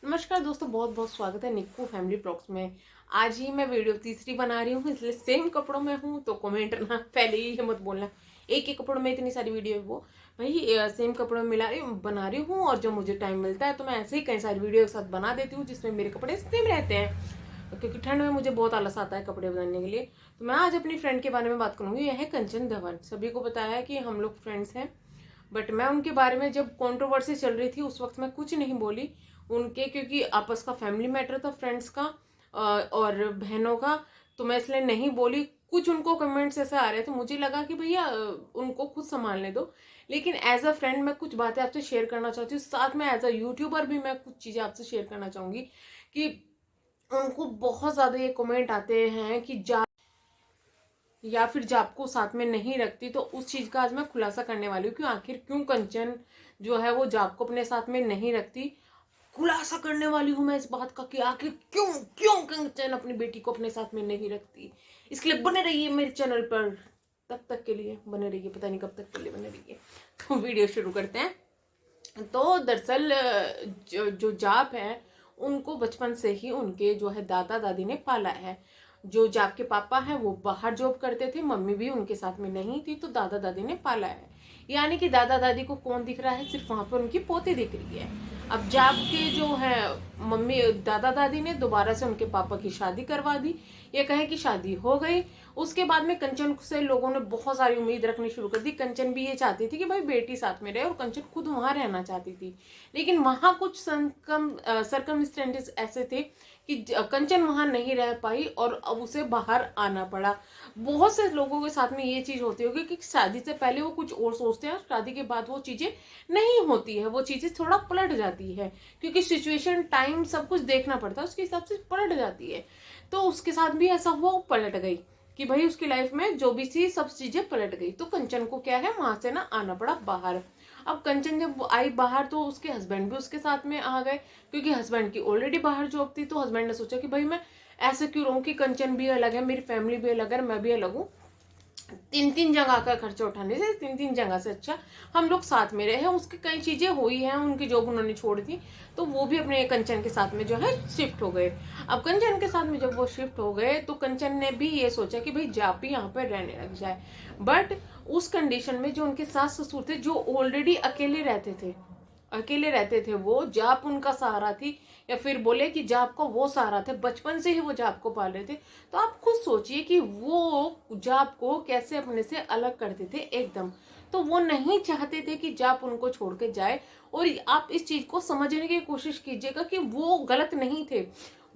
नमस्कार दोस्तों, बहुत बहुत स्वागत है निक्कू फैमिली ब्लॉग्स में। आज ही मैं वीडियो तीसरी बना रही हूँ, इसलिए सेम कपड़ों में हूँ तो कमेंट ना पहले ही मत बोलना एक ही कपड़ों में इतनी सारी वीडियो है। वो भाई सेम कपड़ों में मिला रही हूँ, बना रही हूँ। और जब मुझे टाइम मिलता है तो मैं ऐसे ही कई सारी वीडियो के साथ बना देती हूँ जिसमें मेरे कपड़े सेम रहते हैं, क्योंकि ठंड में मुझे बहुत आलस आता है कपड़े बनाने के लिए। तो मैं आज अपनी फ्रेंड के बारे में बात करूंगी। यह है कंचन धवन। सभी को पता है कि हम लोग फ्रेंड्स हैं, बट मैं उनके बारे में जब कंट्रोवर्सी चल रही थी उस वक्त मैं कुछ नहीं बोली उनके, क्योंकि आपस का फैमिली मैटर था, फ्रेंड्स का और बहनों का। तो मैं इसलिए नहीं बोली। कुछ उनको कमेंट्स ऐसे आ रहे थे, मुझे लगा कि भैया उनको खुद संभालने दो। लेकिन एज अ फ्रेंड मैं कुछ बातें आपसे शेयर करना चाहती हूँ, साथ में एज अ यूट्यूबर भी मैं कुछ चीज़ें आपसे शेयर करना चाहूँगी कि उनको बहुत ज़्यादा ये कमेंट आते हैं कि जा या फिर जाप को साथ में नहीं रखती। तो उस चीज का आज मैं खुलासा करने वाली हूँ कि आखिर क्यों कंचन जो है वो जाप को अपने साथ में नहीं रखती। खुलासा करने वाली हूँ मैं इस बात का कि आखिर क्यों क्यों कंचन अपनी बेटी को अपने साथ में नहीं रखती। इसके लिए बने रहिए मेरे चैनल पर, तब तक के लिए बने रहिए, पता नहीं कब तक के लिए बने रहिए। तो वीडियो शुरू करते हैं। तो दरअसल जो जाप है उनको बचपन से ही उनके जो है दादा दादी ने पाला है। जो जाप के पापा हैं वो बाहर जॉब करते थे, मम्मी भी उनके साथ में नहीं थी, तो दादा दादी ने पाला है। यानी कि दादा दादी को कौन दिख रहा है? सिर्फ वहां पर उनकी पोती दिख रही है। अब जाप के जो है मम्मी दादा दादी ने दोबारा से उनके पापा की शादी करवा दी, ये कहें कि शादी हो गई। उसके बाद में कंचन से लोगों ने बहुत सारी उम्मीद रखनी शुरू कर दी। कंचन भी ये चाहती थी कि भाई बेटी साथ में रहे, और कंचन खुद वहां रहना चाहती थी। लेकिन वहां कुछ सरकमस्टेंसेस ऐसे थे कि कंचन वहां नहीं रह पाई और अब उसे बाहर आना पड़ा। बहुत से लोगों के साथ में ये चीज होती होगी कि शादी से पहले वो कुछ और सोचते हैं, शादी के बाद वो चीजें नहीं होती है, वो चीजें थोड़ा पलट जाती है, क्योंकि सिचुएशन टाइम सब कुछ देखना पड़ता है, उसके हिसाब से पलट जाती है। तो उसके साथ भी ऐसा हुआ, वो पलट गई कि भाई उसकी लाइफ में जो भी थी सब चीजें पलट गई। तो कंचन को क्या है, वहां से ना आना पड़ा बाहर। अब कंचन जब आई बाहर तो उसके हस्बैंड भी उसके साथ में आ गए, क्योंकि हस्बैंड की ऑलरेडी बाहर जॉब थी। तो हस्बैंड ने सोचा कि भाई मैं ऐसे क्यों रहूं कि कंचन भी अलग है, मेरी फैमिली भी अलग है, मैं भी अलग हूँ। तीन तीन जगह का खर्चा उठाने से तीन तीन जगह से अच्छा हम लोग साथ में रहे। उसकी कई चीजें हुई हैं, उनकी जॉब उन्होंने छोड़ दी, तो वो भी अपने कंचन के साथ में जो है शिफ्ट हो गए। अब कंचन के साथ में जब वो शिफ्ट हो गए तो कंचन ने भी ये सोचा कि भाई जाप भी यहाँ पर रहने लग जाए। बट उस कंडीशन में जो उनके सास ससुर थे, जो ऑलरेडी अकेले रहते थे, वो जाप उनका सहारा थी, या फिर बोले कि जाप को वो सहारा थे, बचपन से ही वो जाप को पाल रहे थे। तो आप खुद सोचिए कि वो जाप को कैसे अपने से अलग करते थे एकदम। तो वो नहीं चाहते थे कि जाप उनको छोड़ के जाए। और आप इस चीज को समझने की कोशिश कीजिएगा कि वो गलत नहीं थे,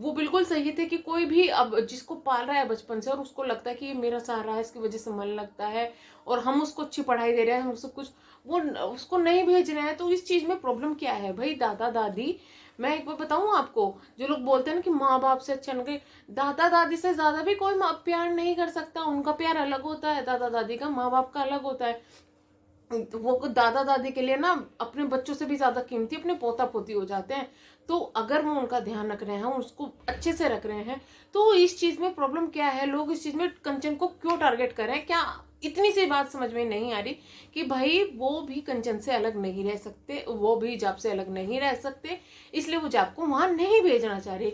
वो बिल्कुल सही थे। कि कोई भी अब जिसको पाल रहा है बचपन से और उसको लगता है कि ये मेरा सहारा है, इसकी वजह से मन लगता है, और हम उसको अच्छी पढ़ाई दे रहे हैं, हम सब कुछ वो उसको नहीं भेज रहे हैं, तो इस चीज में प्रॉब्लम क्या है भाई? दादा दादी, मैं एक बार बताऊं आपको, जो लोग बोलते हैं ना कि माँ बाप से अच्छा नहीं, दादा दादी से ज्यादा भी कोई प्यार नहीं कर सकता। उनका प्यार अलग होता है, दादा दादी का, माँ बाप का अलग होता है। वो दादा दादी के लिए ना अपने बच्चों से भी ज्यादा कीमती अपने पोता पोती हो जाते हैं। तो अगर वो उनका ध्यान रख रहे हैं, उसको अच्छे से रख रहे हैं, तो इस चीज में प्रॉब्लम क्या है? लोग इस चीज में कंचन को क्यों टारगेट कर रहे हैं? क्या इतनी सी बात समझ में नहीं आ रही कि भाई वो भी कंचन से अलग नहीं रह सकते, वो भी जाप से अलग नहीं रह सकते, इसलिए वो जाप को वहां नहीं भेजना चाह रहे।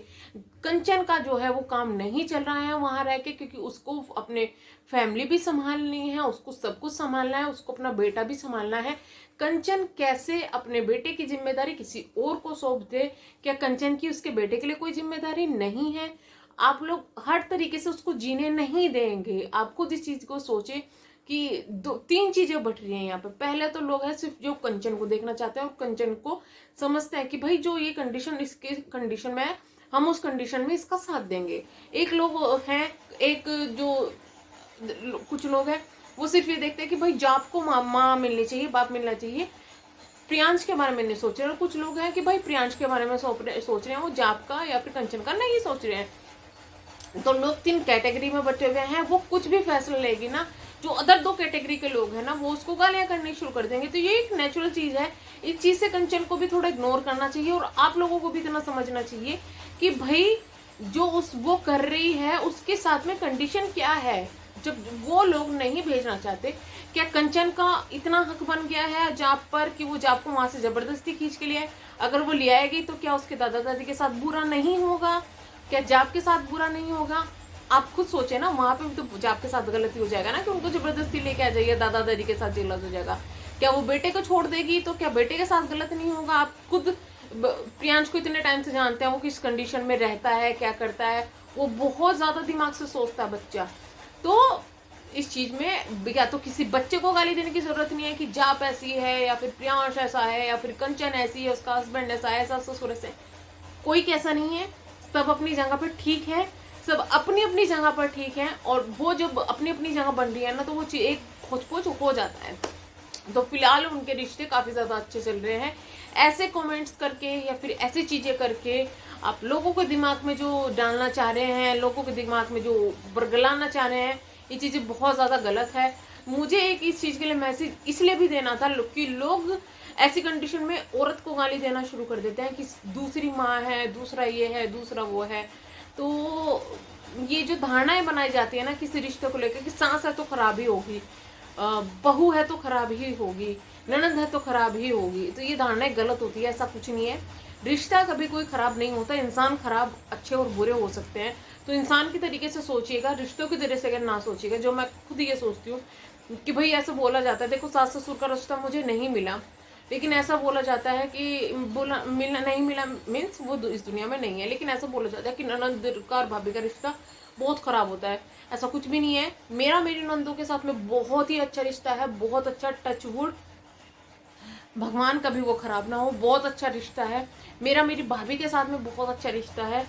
कंचन का जो है वो काम नहीं चल रहा है वहां रह के, क्योंकि उसको अपने फैमिली भी संभालनी है, उसको सब कुछ संभालना है, उसको अपना बेटा भी संभालना है। कंचन कैसे अपने बेटे की जिम्मेदारी किसी और को सौंप दे? क्या कंचन की उसके बेटे के लिए कोई जिम्मेदारी नहीं है? आप लोग हर तरीके से उसको जीने नहीं देंगे। आप खुद इस चीज को सोचे कि दो तीन चीजें बट रही हैं यहाँ पे। पहले तो लोग हैं सिर्फ जो कंचन को देखना चाहते हैं और कंचन को समझते हैं कि भाई जो ये कंडीशन इसके कंडीशन में है, हम उस कंडीशन में इसका साथ देंगे। एक लोग हैं, एक जो कुछ लोग हैं वो सिर्फ ये देखते हैं कि भाई जाप को माँ मिलनी चाहिए, बाप मिलना चाहिए, प्रियांश के बारे में नहीं सोच रहे। और कुछ लोग हैं कि भाई प्रियांश के बारे में सोच रहे हैं, वो जाप का या फिर कंचन का नहीं सोच रहे हैं। तो लोग तीन कैटेगरी में बटे हुए हैं। वो कुछ भी फैसला लेगी ना, जो अदर दो कैटेगरी के लोग हैं ना, वो उसको गालियां करनी शुरू कर देंगे। तो ये एक नेचुरल चीज है। इस चीज से कंचन को भी थोड़ा इग्नोर करना चाहिए, और आप लोगों को भी इतना समझना चाहिए कि भाई जो उस वो कर रही है उसके साथ में कंडीशन क्या है। जब वो लोग नहीं भेजना चाहते, क्या कंचन का इतना हक बन गया है जाप पर कि वो जाप को वहां से जबरदस्ती खींच के लिए? अगर वो ले आएगी तो क्या उसके दादा दादी के साथ बुरा नहीं होगा? क्या जाप के साथ बुरा नहीं होगा? आप खुद सोचे ना, वहां पे भी तो जाप के साथ गलती हो जाएगा ना कि उनको जबरदस्ती लेके आ जाइए, दादा दादी के साथ जेलस हो जाएगा। क्या वो बेटे को छोड़ देगी तो क्या बेटे के साथ गलत नहीं होगा? आप खुद प्रियांश को इतने टाइम से जानते हैं, वो किस कंडीशन में रहता है, क्या करता है, वो बहुत ज्यादा दिमाग से सोचता है बच्चा। तो इस चीज में या तो किसी बच्चे को गाली देने की जरूरत नहीं है कि जाप ऐसी है या फिर प्रियांश ऐसा है या फिर कंचन ऐसी है, उसका हस्बैंड ऐसा है, ऐसा ससुर ऐसे। कोई कैसा नहीं है, सब अपनी जगह पर ठीक है, सब अपनी अपनी जगह पर ठीक है। और वो जब अपनी अपनी जगह बन रही है ना, तो वो एक खोज पोच हो जाता है। तो फिलहाल उनके रिश्ते काफी ज्यादा अच्छे चल रहे हैं। ऐसे कमेंट्स करके या फिर ऐसी चीजें करके आप लोगों के दिमाग में जो डालना चाह रहे हैं, लोगों के दिमाग में जो बरगलाना चाह रहे हैं, ये चीजें बहुत ज्यादा गलत है। मुझे एक इस चीज के लिए मैसेज इसलिए भी देना था कि लोग ऐसी कंडीशन में औरत को गाली देना शुरू कर देते हैं कि दूसरी माँ है, दूसरा ये है, दूसरा वो है। तो ये जो धारणाएं बनाई जाती है ना किसी रिश्ते को लेकर कि सास है तो खराब ही होगी, बहू है तो खराब ही होगी, ननद है तो खराब ही होगी, तो ये धारणाएं गलत होती है। ऐसा कुछ नहीं है, रिश्ता कभी कोई खराब नहीं होता। इंसान खराब, अच्छे और बुरे हो सकते हैं। तो इंसान की तरीके से सोचिएगा, रिश्तों की तरह से अगर ना सोचिएगा। जो मैं खुद ये सोचती हूँ कि भाई ऐसा बोला जाता है, देखो सास ससुर का रिश्ता मुझे नहीं मिला, लेकिन ऐसा बोला जाता है कि बोला मिलना नहीं मिला मीन्स वो इस दुनिया में नहीं है, लेकिन ऐसा बोला जाता है कि ननद का और भाभी का रिश्ता बहुत खराब होता है। ऐसा कुछ भी नहीं है। मेरा मेरी नंदों के साथ में बहुत ही अच्छा रिश्ता है, बहुत अच्छा, टचवुड, भगवान कभी वो खराब ना हो, बहुत अच्छा रिश्ता है। मेरा मेरी भाभी के साथ में बहुत अच्छा रिश्ता है।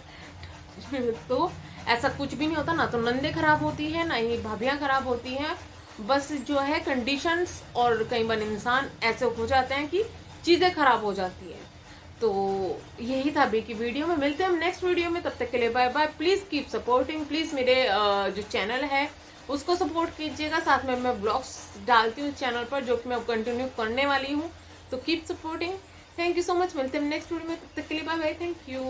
तो ऐसा कुछ भी नहीं होता, ना तो नंदे खराब होती है ना ही भाभियां खराब होती हैं। बस जो है कंडीशंस और कई बार इंसान ऐसे हो जाते हैं कि चीजें खराब हो जाती है। तो यही था अभी की वीडियो में। मिलते हैं हम नेक्स्ट वीडियो में, तब तक के लिए bye bye. Please keep supporting, please मेरे जो चैनल है उसको सपोर्ट कीजिएगा। साथ में मैं ब्लॉग्स डालती हूँ चैनल पर, जो कि मैं अब कंटिन्यू करने वाली हूँ। तो keep supporting, thank you so much. मिलते हैं नेक्स्ट वीडियो में, तब तक के लिए बाय बाय, थैंक यू।